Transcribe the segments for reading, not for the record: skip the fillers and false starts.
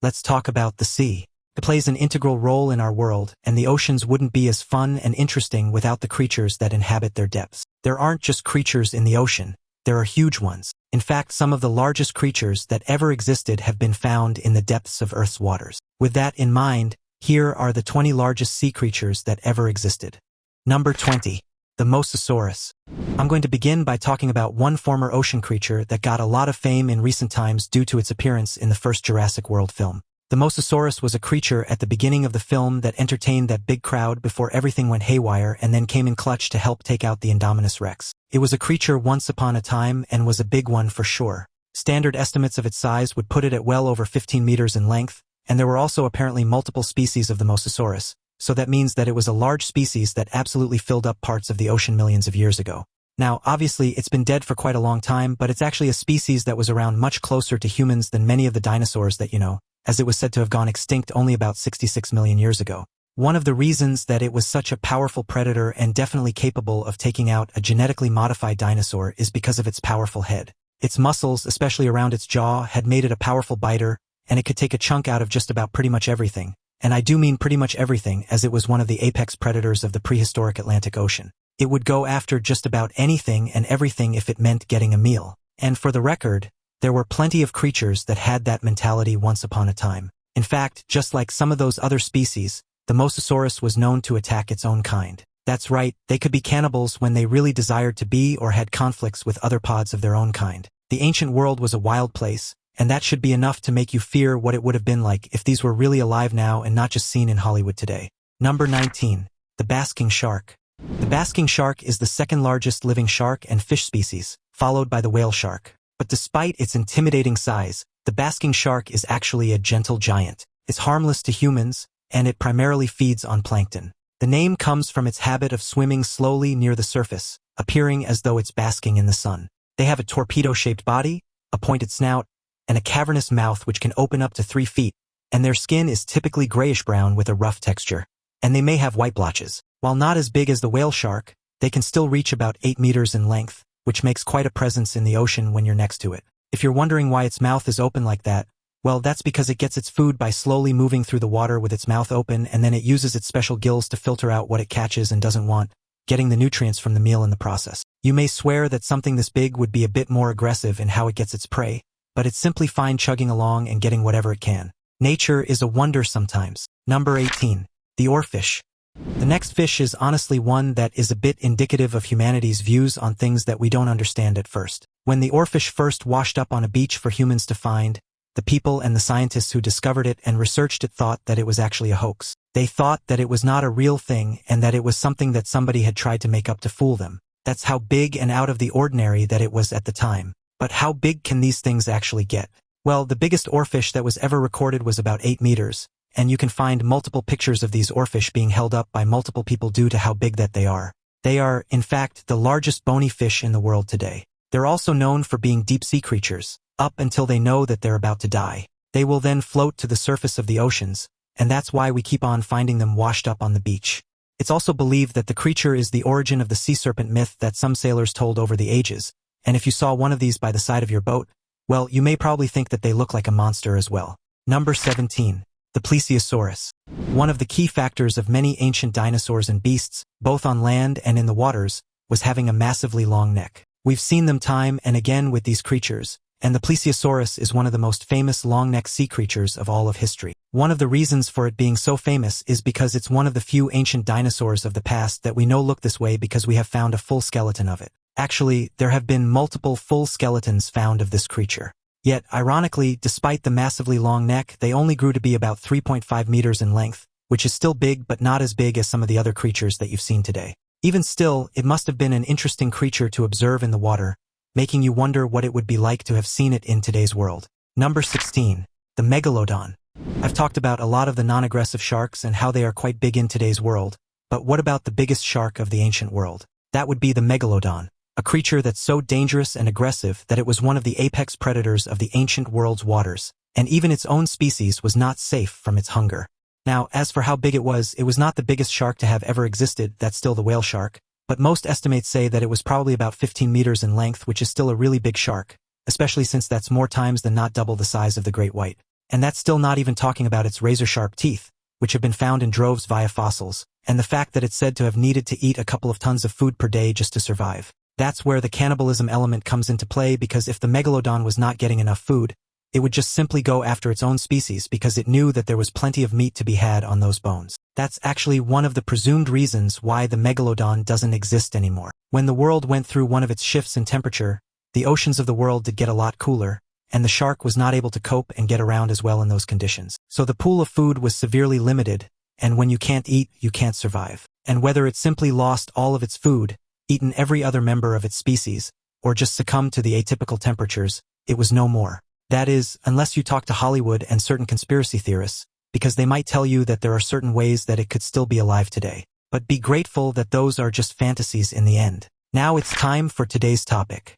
let's talk about the sea. It plays an integral role in our world, and the oceans wouldn't be as fun and interesting without the creatures that inhabit their depths. There aren't just creatures in the ocean, there are huge ones. In fact, some of the largest creatures that ever existed have been found in the depths of Earth's waters. With that in mind, here are the 20 largest sea creatures that ever existed. Number 20. The Mosasaurus. I'm going to begin by talking about one former ocean creature that got a lot of fame in recent times due to its appearance in the first Jurassic World film. The Mosasaurus was a creature at the beginning of the film that entertained that big crowd before everything went haywire and then came in clutch to help take out the Indominus Rex. It was a creature once upon a time and was a big one for sure. Standard estimates of its size would put it at well over 15 meters in length, and there were also apparently multiple species of the Mosasaurus, so that means that it was a large species that absolutely filled up parts of the ocean millions of years ago. Now, obviously, it's been dead for quite a long time, but it's actually a species that was around much closer to humans than many of the dinosaurs that you know, as it was said to have gone extinct only about 66 million years ago. One of the reasons that it was such a powerful predator and definitely capable of taking out a genetically modified dinosaur is because of its powerful head. Its muscles, especially around its jaw, had made it a powerful biter, and it could take a chunk out of just about pretty much everything. And I do mean pretty much everything, as it was one of the apex predators of the prehistoric Atlantic Ocean. It would go after just about anything and everything if it meant getting a meal. And for the record, there were plenty of creatures that had that mentality once upon a time. In fact, just like some of those other species, the Mosasaurus was known to attack its own kind. That's right, they could be cannibals when they really desired to be or had conflicts with other pods of their own kind. The ancient world was a wild place, and that should be enough to make you fear what it would have been like if these were really alive now and not just seen in Hollywood today. Number 19. The basking shark. The basking shark is the second largest living shark and fish species, followed by the whale shark. But despite its intimidating size, the basking shark is actually a gentle giant. It's harmless to humans, and it primarily feeds on plankton. The name comes from its habit of swimming slowly near the surface, appearing as though it's basking in the sun. They have a torpedo-shaped body, a pointed snout, and a cavernous mouth which can open up to 3 feet, and their skin is typically grayish-brown with a rough texture. And they may have white blotches. While not as big as the whale shark, they can still reach about 8 meters in length, which makes quite a presence in the ocean when you're next to it. If you're wondering why its mouth is open like that, well, that's because it gets its food by slowly moving through the water with its mouth open, and then it uses its special gills to filter out what it catches and doesn't want, getting the nutrients from the meal in the process. You may swear that something this big would be a bit more aggressive in how it gets its prey, but it's simply fine chugging along and getting whatever it can. Nature is a wonder sometimes. Number 18. The oarfish. The next fish is honestly one that is a bit indicative of humanity's views on things that we don't understand at first. When the oarfish first washed up on a beach for humans to find, the people and the scientists who discovered it and researched it thought that it was actually a hoax. They thought that it was not a real thing and that it was something that somebody had tried to make up to fool them. That's how big and out of the ordinary that it was at the time. But how big can these things actually get? Well, the biggest oarfish that was ever recorded was about 8 meters, and you can find multiple pictures of these oarfish being held up by multiple people due to how big that they are. They are, in fact, the largest bony fish in the world today. They're also known for being deep-sea creatures, up until they know that they're about to die. They will then float to the surface of the oceans, and that's why we keep on finding them washed up on the beach. It's also believed that the creature is the origin of the sea serpent myth that some sailors told over the ages, and if you saw one of these by the side of your boat, well, you may probably think that they look like a monster as well. Number 17. The Plesiosaurus. One of the key factors of many ancient dinosaurs and beasts, both on land and in the waters, was having a massively long neck. We've seen them time and again with these creatures, and the Plesiosaurus is one of the most famous long-necked sea creatures of all of history. One of the reasons for it being so famous is because it's one of the few ancient dinosaurs of the past that we know look this way because we have found a full skeleton of it. Actually, there have been multiple full skeletons found of this creature. Yet, ironically, despite the massively long neck, they only grew to be about 3.5 meters in length, which is still big but not as big as some of the other creatures that you've seen today. Even still, it must have been an interesting creature to observe in the water, making you wonder what it would be like to have seen it in today's world. Number 16. The Megalodon. I've talked about a lot of the non-aggressive sharks and how they are quite big in today's world, but what about the biggest shark of the ancient world? That would be the Megalodon, a creature that's so dangerous and aggressive that it was one of the apex predators of the ancient world's waters, and even its own species was not safe from its hunger. Now, as for how big it was not the biggest shark to have ever existed, that's still the whale shark, but most estimates say that it was probably about 15 meters in length, which is still a really big shark, especially since that's more times than not double the size of the great white. And that's still not even talking about its razor-sharp teeth, which have been found in droves via fossils, and the fact that it's said to have needed to eat a couple of tons of food per day just to survive. That's where the cannibalism element comes into play, because if the Megalodon was not getting enough food, it would just simply go after its own species because it knew that there was plenty of meat to be had on those bones. That's actually one of the presumed reasons why the Megalodon doesn't exist anymore. When the world went through one of its shifts in temperature, the oceans of the world did get a lot cooler, and the shark was not able to cope and get around as well in those conditions. So the pool of food was severely limited, and when you can't eat, you can't survive. And whether it simply lost all of its food, eaten every other member of its species, or just succumbed to the atypical temperatures, it was no more. That is, unless you talk to Hollywood and certain conspiracy theorists, because they might tell you that there are certain ways that it could still be alive today. But be grateful that those are just fantasies in the end. Now it's time for today's topic.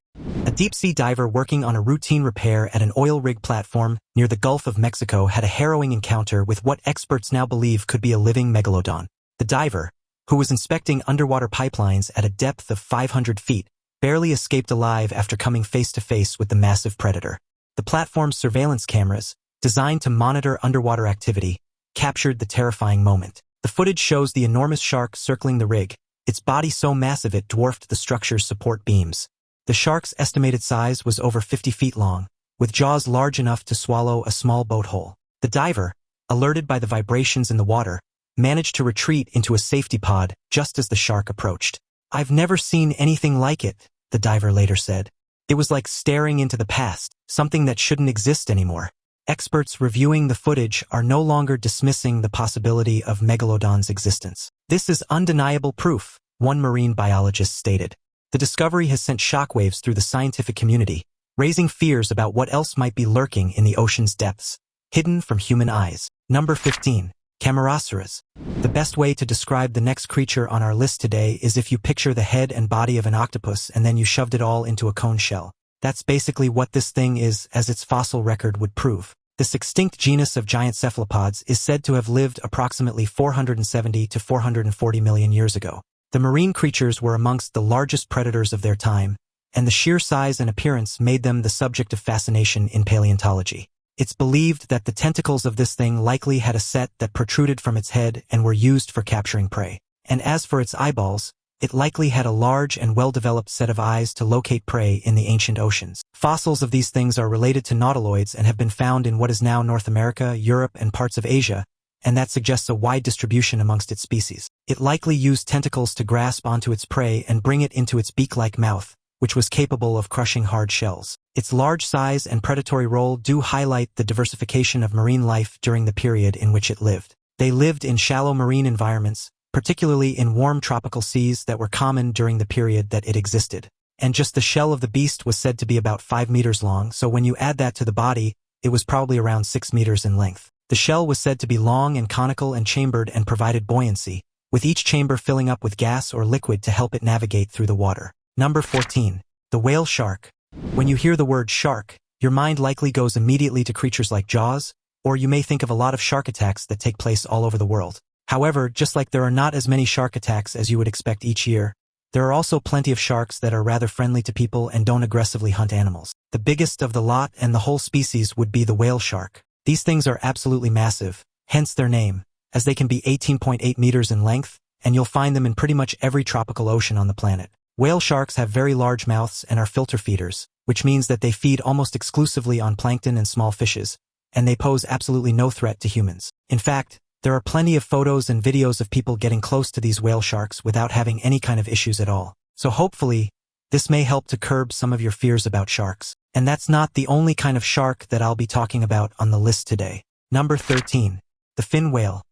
A deep-sea diver working on a routine repair at an oil rig platform near the Gulf of Mexico had a harrowing encounter with what experts now believe could be a living megalodon. The diver, who was inspecting underwater pipelines at a depth of 500 feet, barely escaped alive after coming face-to-face with the massive predator. The platform's surveillance cameras, designed to monitor underwater activity, captured the terrifying moment. The footage shows the enormous shark circling the rig, its body so massive it dwarfed the structure's support beams. The shark's estimated size was over 50 feet long, with jaws large enough to swallow a small boat hole. The diver, alerted by the vibrations in the water, managed to retreat into a safety pod just as the shark approached. "I've never seen anything like it," the diver later said. "It was like staring into the past, something that shouldn't exist anymore." Experts reviewing the footage are no longer dismissing the possibility of Megalodon's existence. "This is undeniable proof," one marine biologist stated. "The discovery has sent shockwaves through the scientific community, raising fears about what else might be lurking in the ocean's depths, hidden from human eyes." Number 15. Camarasaurs. The best way to describe the next creature on our list today is if you picture the head and body of an octopus and then you shoved it all into a cone shell. That's basically what this thing is, as its fossil record would prove. This extinct genus of giant cephalopods is said to have lived approximately 470 to 440 million years ago. The marine creatures were amongst the largest predators of their time, and the sheer size and appearance made them the subject of fascination in paleontology. It's believed that the tentacles of this thing likely had a set that protruded from its head and were used for capturing prey. And as for its eyeballs, it likely had a large and well-developed set of eyes to locate prey in the ancient oceans. Fossils of these things are related to nautiloids and have been found in what is now North America, Europe, and parts of Asia, and that suggests a wide distribution amongst its species. It likely used tentacles to grasp onto its prey and bring it into its beak-like mouth, which was capable of crushing hard shells. Its large size and predatory role do highlight the diversification of marine life during the period in which it lived. They lived in shallow marine environments, particularly in warm tropical seas that were common during the period that it existed. And just the shell of the beast was said to be about 5 meters long, so when you add that to the body, it was probably around 6 meters in length. The shell was said to be long and conical and chambered and provided buoyancy, with each chamber filling up with gas or liquid to help it navigate through the water. Number 14. The whale shark. When you hear the word shark, your mind likely goes immediately to creatures like Jaws, or you may think of a lot of shark attacks that take place all over the world. However, just like there are not as many shark attacks as you would expect each year, there are also plenty of sharks that are rather friendly to people and don't aggressively hunt animals. The biggest of the lot and the whole species would be the whale shark. These things are absolutely massive, hence their name, as they can be 18.8 meters in length, and you'll find them in pretty much every tropical ocean on the planet. Whale sharks have very large mouths and are filter feeders, which means that they feed almost exclusively on plankton and small fishes, and they pose absolutely no threat to humans. In fact, there are plenty of photos and videos of people getting close to these whale sharks without having any kind of issues at all. So hopefully, this may help to curb some of your fears about sharks. And that's not the only kind of shark that I'll be talking about on the list today. Number 13. The fin whale.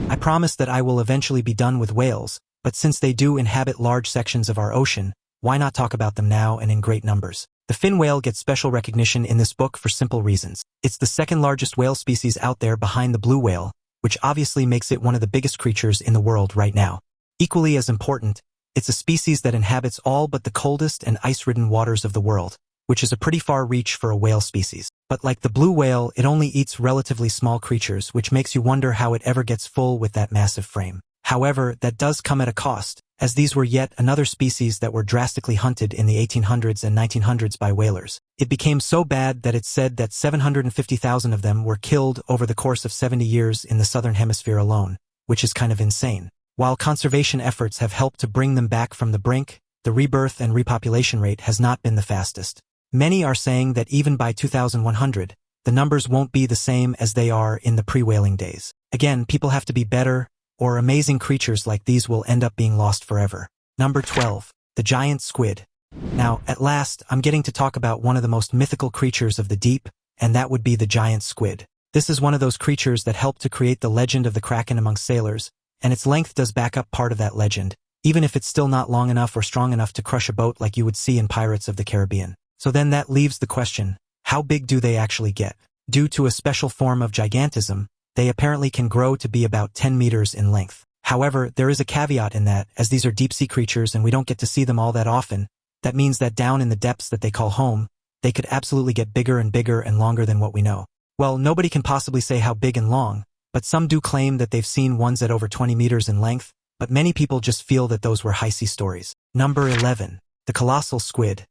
I promise that I will eventually be done with whales, but since they do inhabit large sections of our ocean, why not talk about them now and in great numbers? The fin whale gets special recognition in this book for simple reasons. It's the second largest whale species out there behind the blue whale, which obviously makes it one of the biggest creatures in the world right now. Equally as important, it's a species that inhabits all but the coldest and ice-ridden waters of the world, which is a pretty far reach for a whale species. But like the blue whale, it only eats relatively small creatures, which makes you wonder how it ever gets full with that massive frame. However, that does come at a cost, as these were yet another species that were drastically hunted in the 1800s and 1900s by whalers. It became so bad that it's said that 750,000 of them were killed over the course of 70 years in the southern hemisphere alone, which is kind of insane. While conservation efforts have helped to bring them back from the brink, the rebirth and repopulation rate has not been the fastest. Many are saying that even by 2100, the numbers won't be the same as they are in the pre-whaling days. Again, people have to be better, or amazing creatures like these will end up being lost forever. Number 12. The giant squid. Now, at last, I'm getting to talk about one of the most mythical creatures of the deep, and that would be the giant squid. This is one of those creatures that helped to create the legend of the kraken among sailors, and its length does back up part of that legend, even if it's still not long enough or strong enough to crush a boat like you would see in Pirates of the Caribbean. So then that leaves the question, how big do they actually get? Due to a special form of gigantism, they apparently can grow to be about 10 meters in length. However, there is a caveat in that, as these are deep-sea creatures and we don't get to see them all that often, that means that down in the depths that they call home, they could absolutely get bigger and longer than what we know. Well, nobody can possibly say how big and long, but some do claim that they've seen ones at over 20 meters in length, but many people just feel that those were high-sea stories. Number 11. The colossal squid.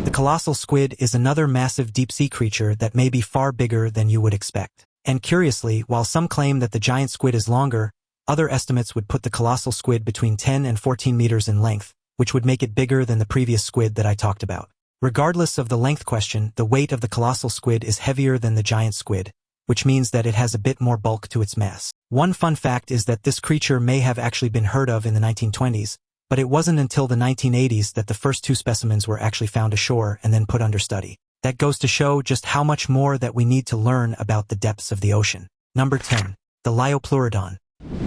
The colossal squid is another massive deep-sea creature that may be far bigger than you would expect. And curiously, while some claim that the giant squid is longer, other estimates would put the colossal squid between 10 and 14 meters in length, which would make it bigger than the previous squid that I talked about. Regardless of the length question, the weight of the colossal squid is heavier than the giant squid, which means that it has a bit more bulk to its mass. One fun fact is that this creature may have actually been heard of in the 1920s, but it wasn't until the 1980s that the first 2 specimens were actually found ashore and then put under study. That goes to show just how much more that we need to learn about the depths of the ocean. Number 10. The Leviathan.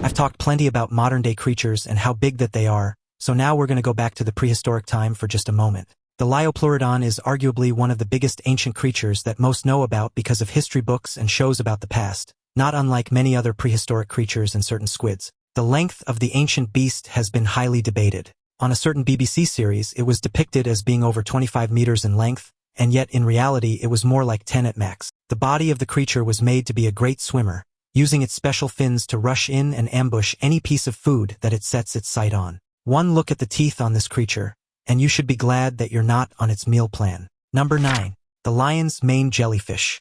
I've talked plenty about modern-day creatures and how big that they are, so now we're going to go back to the prehistoric time for just a moment. The Leviathan is arguably one of the biggest ancient creatures that most know about because of history books and shows about the past, not unlike many other prehistoric creatures and certain squids. The length of the ancient beast has been highly debated. On a certain BBC series, it was depicted as being over 25 meters in length, and yet in reality it was more like 10 at max. The body of the creature was made to be a great swimmer, using its special fins to rush in and ambush any piece of food that it sets its sight on. One look at the teeth on this creature, and you should be glad that you're not on its meal plan. Number 9. The lion's mane jellyfish.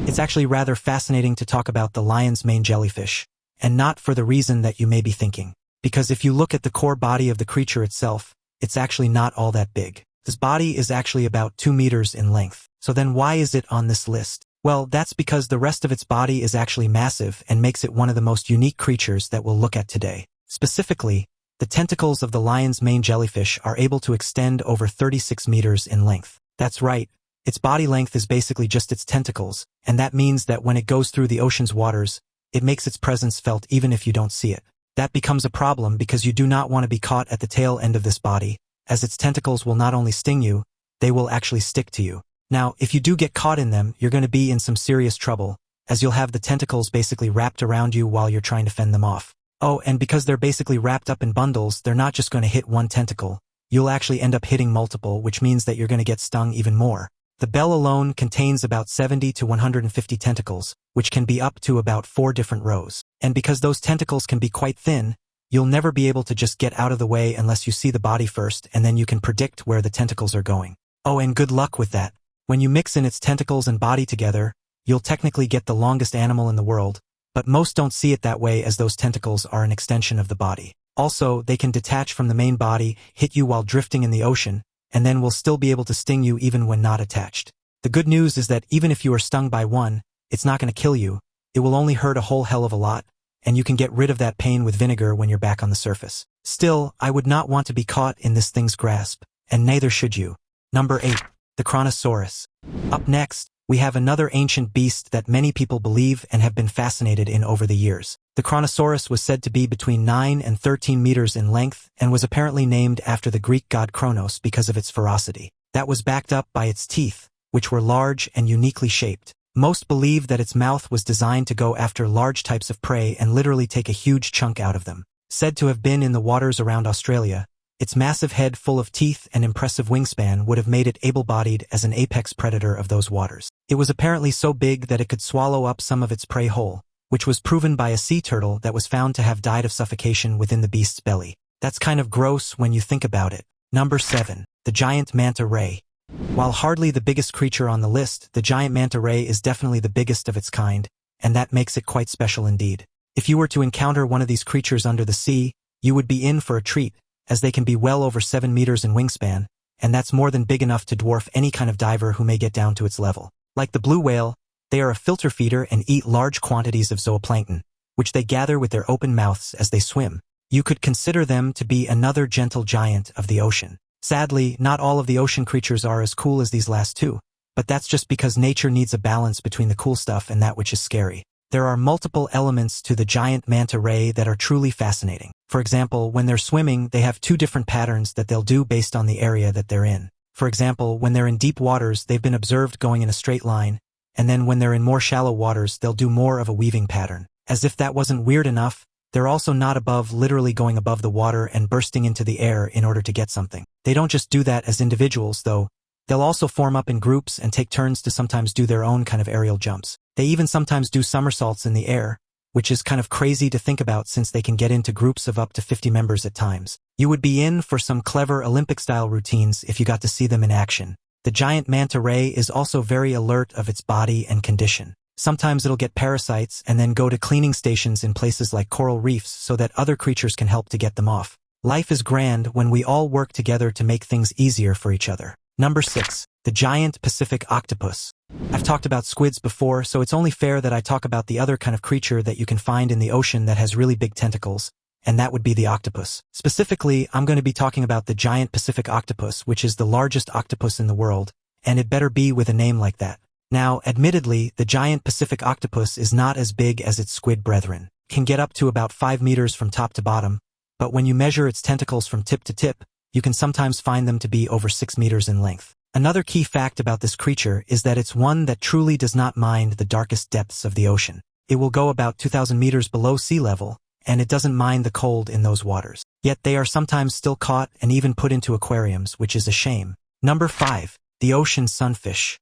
It's actually rather fascinating to talk about the lion's mane jellyfish, and not for the reason that you may be thinking. Because if you look at the core body of the creature itself, it's actually not all that big. This body is actually about 2 meters in length. So then why is it on this list? Well, that's because the rest of its body is actually massive and makes it one of the most unique creatures that we'll look at today. Specifically, the tentacles of the lion's mane jellyfish are able to extend over 36 meters in length. That's right, its body length is basically just its tentacles, and that means that when it goes through the ocean's waters, it makes its presence felt even if you don't see it. That becomes a problem because you do not want to be caught at the tail end of this body, as its tentacles will not only sting you, they will actually stick to you. Now, if you do get caught in them, you're going to be in some serious trouble, as you'll have the tentacles basically wrapped around you while you're trying to fend them off. Oh, and because they're basically wrapped up in bundles, they're not just going to hit one tentacle. You'll actually end up hitting multiple, which means that you're going to get stung even more. The bell alone contains about 70 to 150 tentacles, which can be up to about 4 different rows. And because those tentacles can be quite thin, you'll never be able to just get out of the way unless you see the body first, and then you can predict where the tentacles are going. Oh, and good luck with that. When you mix in its tentacles and body together, you'll technically get the longest animal in the world, but most don't see it that way as those tentacles are an extension of the body. Also, they can detach from the main body, hit you while drifting in the ocean, and then will still be able to sting you even when not attached. The good news is that even if you are stung by one, it's not going to kill you. It will only hurt a whole hell of a lot, and you can get rid of that pain with vinegar when you're back on the surface. Still, I would not want to be caught in this thing's grasp, and neither should you. Number 8. The Kronosaurus. Up next, we have another ancient beast that many people believe and have been fascinated in over the years. The Kronosaurus was said to be between 9 and 13 meters in length and was apparently named after the Greek god Kronos because of its ferocity. That was backed up by its teeth, which were large and uniquely shaped. Most believe that its mouth was designed to go after large types of prey and literally take a huge chunk out of them. Said to have been in the waters around Australia, its massive head full of teeth and impressive wingspan would have made it able-bodied as an apex predator of those waters. It was apparently so big that it could swallow up some of its prey whole, which was proven by a sea turtle that was found to have died of suffocation within the beast's belly. That's kind of gross when you think about it. Number 7. The giant manta ray. While hardly the biggest creature on the list, the giant manta ray is definitely the biggest of its kind, and that makes it quite special indeed. If you were to encounter one of these creatures under the sea, you would be in for a treat, as they can be well over 7 meters in wingspan, and that's more than big enough to dwarf any kind of diver who may get down to its level. Like the blue whale, they are a filter feeder and eat large quantities of zooplankton, which they gather with their open mouths as they swim. You could consider them to be another gentle giant of the ocean. Sadly, not all of the ocean creatures are as cool as these last two, but that's just because nature needs a balance between the cool stuff and that which is scary. There are multiple elements to the giant manta ray that are truly fascinating. For example, when they're swimming, they have 2 different patterns that they'll do based on the area that they're in. For example, when they're in deep waters, they've been observed going in a straight line, and then when they're in more shallow waters, they'll do more of a weaving pattern. As if that wasn't weird enough, they're also not literally going above the water and bursting into the air in order to get something. They don't just do that as individuals, though. They'll also form up in groups and take turns to sometimes do their own kind of aerial jumps. They even sometimes do somersaults in the air, which is kind of crazy to think about since they can get into groups of up to 50 members at times. You would be in for some clever Olympic-style routines if you got to see them in action. The giant manta ray is also very alert of its body and condition. Sometimes it'll get parasites and then go to cleaning stations in places like coral reefs so that other creatures can help to get them off. Life is grand when we all work together to make things easier for each other. Number 6. The giant Pacific octopus. I've talked about squids before, so it's only fair that I talk about the other kind of creature that you can find in the ocean that has really big tentacles, and that would be the octopus. Specifically, I'm going to be talking about the giant Pacific octopus, which is the largest octopus in the world, and it better be with a name like that. Now, admittedly, the giant Pacific octopus is not as big as its squid brethren. It can get up to about 5 meters from top to bottom, but when you measure its tentacles from tip to tip, you can sometimes find them to be over 6 meters in length. Another key fact about this creature is that it's one that truly does not mind the darkest depths of the ocean. It will go about 2,000 meters below sea level, and it doesn't mind the cold in those waters. Yet they are sometimes still caught and even put into aquariums, which is a shame. Number 5. The ocean sunfish.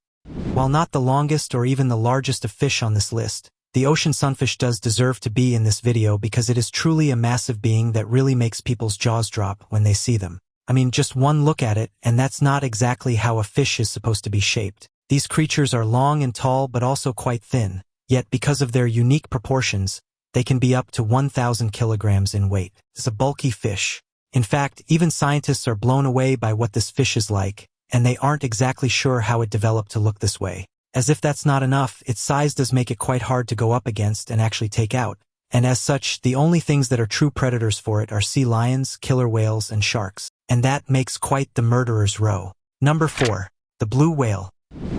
While not the longest or even the largest of fish on this list, the ocean sunfish does deserve to be in this video because it is truly a massive being that really makes people's jaws drop when they see them. I mean, just one look at it, and that's not exactly how a fish is supposed to be shaped. These creatures are long and tall but also quite thin, yet because of their unique proportions, they can be up to 1,000 kilograms in weight. It's a bulky fish. In fact, even scientists are blown away by what this fish is like, and they aren't exactly sure how it developed to look this way. As if that's not enough, its size does make it quite hard to go up against and actually take out, and as such, the only things that are true predators for it are sea lions, killer whales, and sharks. And that makes quite the murderer's row. Number 4. The blue whale.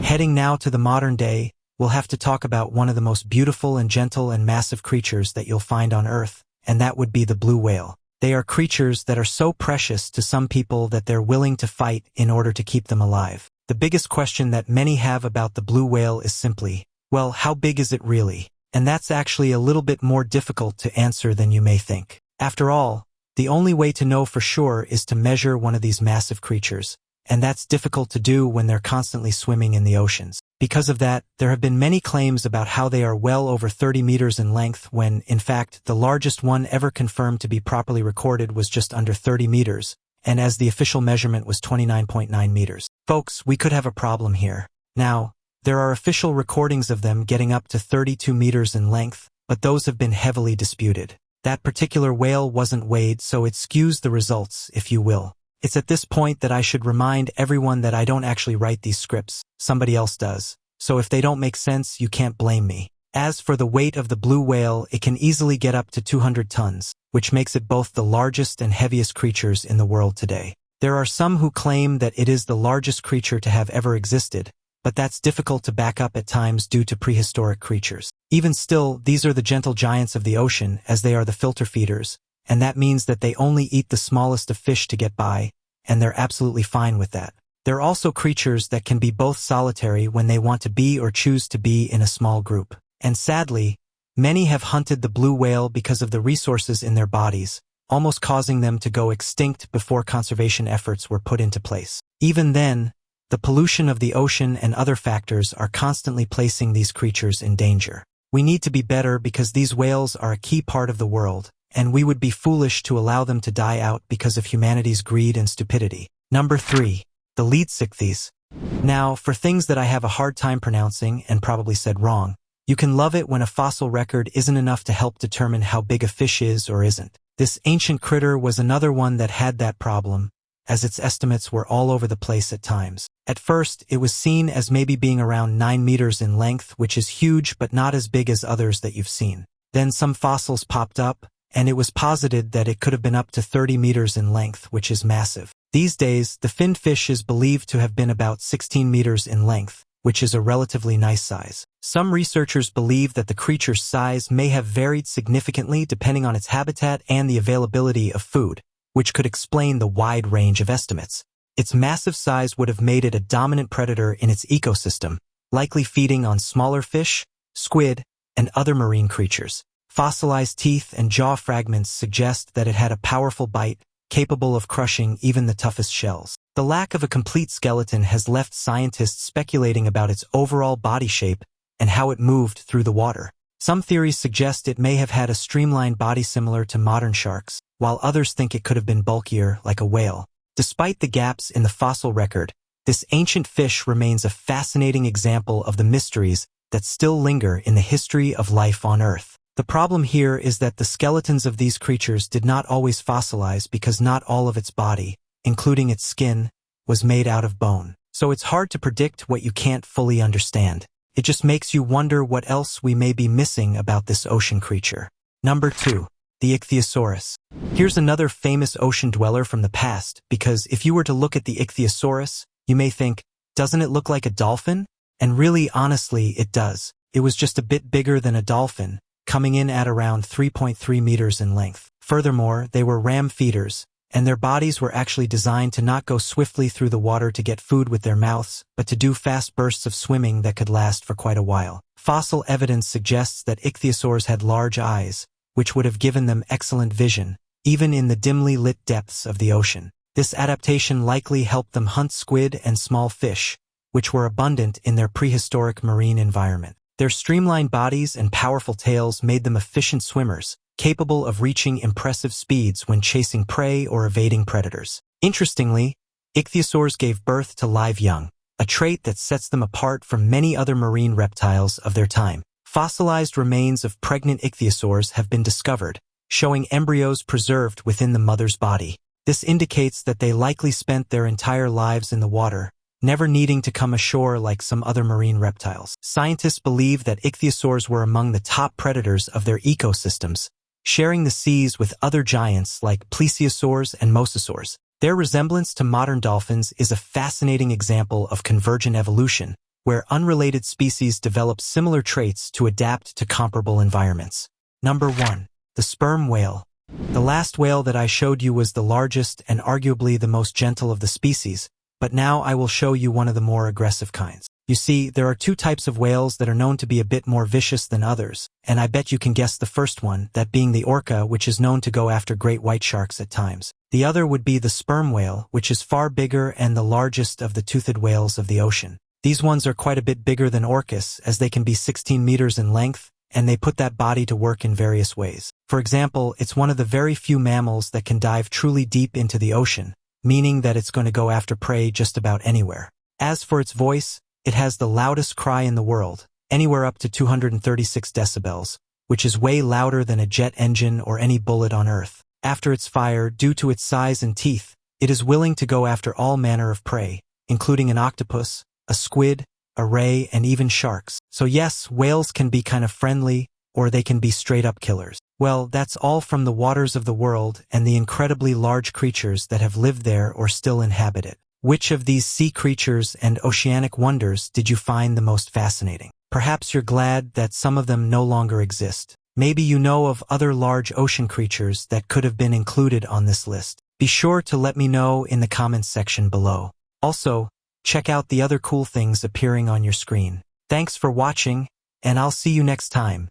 Heading now to the modern day, we'll have to talk about one of the most beautiful and gentle and massive creatures that you'll find on Earth, and that would be the blue whale. They are creatures that are so precious to some people that they're willing to fight in order to keep them alive. The biggest question that many have about the blue whale is simply, well, how big is it really? And that's actually a little bit more difficult to answer than you may think. After all, the only way to know for sure is to measure one of these massive creatures, and that's difficult to do when they're constantly swimming in the oceans. Because of that, there have been many claims about how they are well over 30 meters in length when, in fact, the largest one ever confirmed to be properly recorded was just under 30 meters, and as the official measurement was 29.9 meters. Folks, we could have a problem here. Now, there are official recordings of them getting up to 32 meters in length, but those have been heavily disputed. That particular whale wasn't weighed, so it skews the results, if you will. It's at this point that I should remind everyone that I don't actually write these scripts, somebody else does. So if they don't make sense, you can't blame me. As for the weight of the blue whale, it can easily get up to 200 tons, which makes it both the largest and heaviest creatures in the world today. There are some who claim that it is the largest creature to have ever existed, but that's difficult to back up at times due to prehistoric creatures. Even still, these are the gentle giants of the ocean, as they are the filter feeders, and that means that they only eat the smallest of fish to get by, and they're absolutely fine with that. They're also creatures that can be both solitary when they want to be or choose to be in a small group. And sadly, many have hunted the blue whale because of the resources in their bodies, almost causing them to go extinct before conservation efforts were put into place. Even then, the pollution of the ocean and other factors are constantly placing these creatures in danger. We need to be better because these whales are a key part of the world, and we would be foolish to allow them to die out because of humanity's greed and stupidity. Number 3. The lead sichthies. Now, for things that I have a hard time pronouncing and probably said wrong, you can love it when a fossil record isn't enough to help determine how big a fish is or isn't. This ancient critter was another one that had that problem, as its estimates were all over the place at times. At first, it was seen as maybe being around 9 meters in length, which is huge but not as big as others that you've seen. Then some fossils popped up, and it was posited that it could have been up to 30 meters in length, which is massive. These days, the finned fish is believed to have been about 16 meters in length, which is a relatively nice size. Some researchers believe that the creature's size may have varied significantly depending on its habitat and the availability of food, which could explain the wide range of estimates. Its massive size would have made it a dominant predator in its ecosystem, likely feeding on smaller fish, squid, and other marine creatures. Fossilized teeth and jaw fragments suggest that it had a powerful bite, capable of crushing even the toughest shells. The lack of a complete skeleton has left scientists speculating about its overall body shape and how it moved through the water. Some theories suggest it may have had a streamlined body similar to modern sharks, while others think it could have been bulkier, like a whale. Despite the gaps in the fossil record, this ancient fish remains a fascinating example of the mysteries that still linger in the history of life on Earth. The problem here is that the skeletons of these creatures did not always fossilize because not all of its body, including its skin, was made out of bone. So it's hard to predict what you can't fully understand. It just makes you wonder what else we may be missing about this ocean creature. Number 2. The Ichthyosaurus. Here's another famous ocean dweller from the past, because if you were to look at the Ichthyosaurus, you may think, doesn't it look like a dolphin? And really, honestly, it does. It was just a bit bigger than a dolphin, coming in at around 3.3 meters in length. Furthermore, they were ram feeders, and their bodies were actually designed to not go swiftly through the water to get food with their mouths, but to do fast bursts of swimming that could last for quite a while. Fossil evidence suggests that ichthyosaurs had large eyes, which would have given them excellent vision, even in the dimly lit depths of the ocean. This adaptation likely helped them hunt squid and small fish, which were abundant in their prehistoric marine environment. Their streamlined bodies and powerful tails made them efficient swimmers, capable of reaching impressive speeds when chasing prey or evading predators. Interestingly, ichthyosaurs gave birth to live young, a trait that sets them apart from many other marine reptiles of their time. Fossilized remains of pregnant ichthyosaurs have been discovered, showing embryos preserved within the mother's body. This indicates that they likely spent their entire lives in the water, never needing to come ashore like some other marine reptiles. Scientists believe that ichthyosaurs were among the top predators of their ecosystems, sharing the seas with other giants like plesiosaurs and mosasaurs. Their resemblance to modern dolphins is a fascinating example of convergent evolution, where unrelated species develop similar traits to adapt to comparable environments. Number 1. The sperm whale. The last whale that I showed you was the largest and arguably the most gentle of the species, but now I will show you one of the more aggressive kinds. You see, there are two types of whales that are known to be a bit more vicious than others, and I bet you can guess the first one, that being the orca, which is known to go after great white sharks at times. The other would be the sperm whale, which is far bigger and the largest of the toothed whales of the ocean. These ones are quite a bit bigger than orcas, as they can be 16 meters in length, and they put that body to work in various ways. For example, it's one of the very few mammals that can dive truly deep into the ocean, meaning that it's going to go after prey just about anywhere. As for its voice, it has the loudest cry in the world, anywhere up to 236 decibels, which is way louder than a jet engine or any bullet on Earth. After its fire, due to its size and teeth, it is willing to go after all manner of prey, including an octopus, a squid, a ray, and even sharks. So yes, whales can be kind of friendly, or they can be straight-up killers. Well, that's all from the waters of the world and the incredibly large creatures that have lived there or still inhabit it. Which of these sea creatures and oceanic wonders did you find the most fascinating? Perhaps you're glad that some of them no longer exist. Maybe you know of other large ocean creatures that could have been included on this list. Be sure to let me know in the comments section below. Also, check out the other cool things appearing on your screen. Thanks for watching, and I'll see you next time.